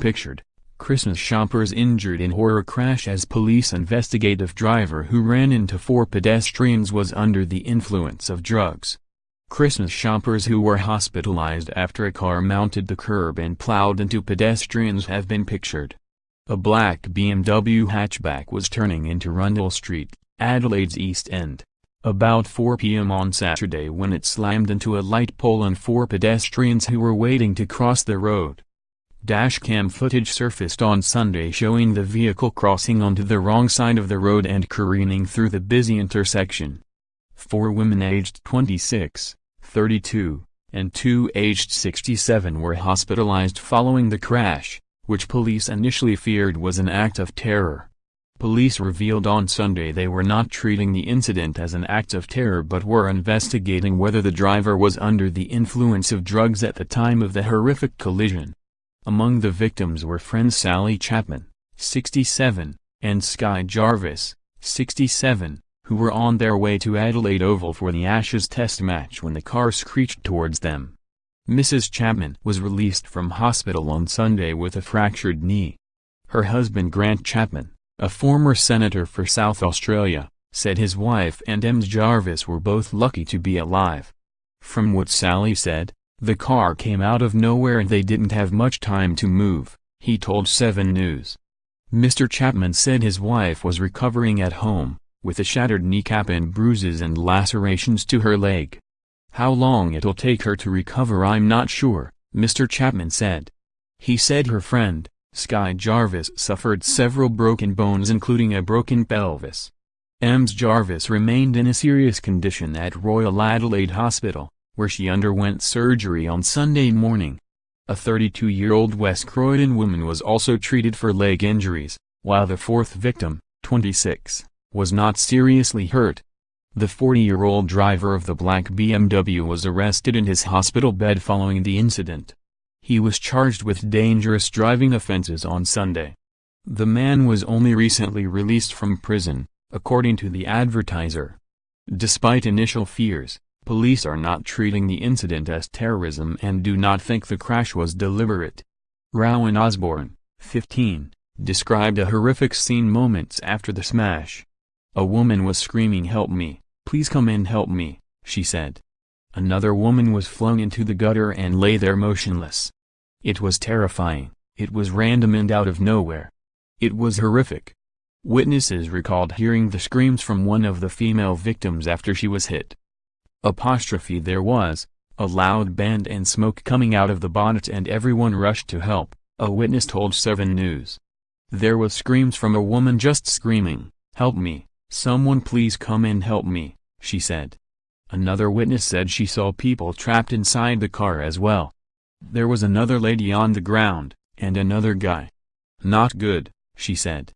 pictured. Christmas shoppers injured in horror crash as police investigate if driver who ran into 4 pedestrians was under the influence of drugs. Christmas shoppers who were hospitalized after a car mounted the curb and plowed into pedestrians have been pictured. A black BMW hatchback was turning into Rundle Street, Adelaide's East End, about 4 p.m. on Saturday when it slammed into a light pole and 4 pedestrians who were waiting to cross the road. Dashcam footage surfaced on Sunday showing the vehicle crossing onto the wrong side of the road and careening through the busy intersection. 4 women aged 26, 32, and 2 aged 67 were hospitalized following the crash, which police initially feared was an act of terror. Police revealed on Sunday they were not treating the incident as an act of terror but were investigating whether the driver was under the influence of drugs at the time of the horrific collision. Among the victims were friends Sally Chapman, 67, and Sky Jarvis, 67, who were on their way to Adelaide Oval for the Ashes Test match when the car screeched towards them. Mrs. Chapman was released from hospital on Sunday with a fractured knee. Her husband Grant Chapman, a former senator for South Australia, said his wife and Ms. Jarvis were both lucky to be alive. From what Sally said, the car came out of nowhere and they didn't have much time to move, he told 7 News. Mr. Chapman said his wife was recovering at home, with a shattered kneecap and bruises and lacerations to her leg. How long it'll take her to recover I'm not sure, Mr. Chapman said. He said her friend, Sky Jarvis, suffered several broken bones including a broken pelvis. Ms. Jarvis remained in a serious condition at Royal Adelaide Hospital, where she underwent surgery on Sunday morning. A 32-year-old West Croydon woman was also treated for leg injuries, while the 4th victim, 26, was not seriously hurt. The 40-year-old driver of the black BMW was arrested in his hospital bed following the incident. He was charged with dangerous driving offenses on Sunday. The man was only recently released from prison, according to the Advertiser. Despite initial fears, police are not treating the incident as terrorism and do not think the crash was deliberate. Rowan Osborne, 15, described a horrific scene moments after the smash. A woman was screaming, "Help me, please come and help me," she said. Another woman was flung into the gutter and lay there motionless. It was terrifying, it was random and out of nowhere. It was horrific. Witnesses recalled hearing the screams from one of the female victims after she was hit. There was a loud bang and smoke coming out of the bonnet and everyone rushed to help, a witness told 7 News. There was screams from a woman just screaming, "Help me, someone please come and help me," she said. Another witness said she saw people trapped inside the car as well. There was another lady on the ground, and another guy. "Not good," she said.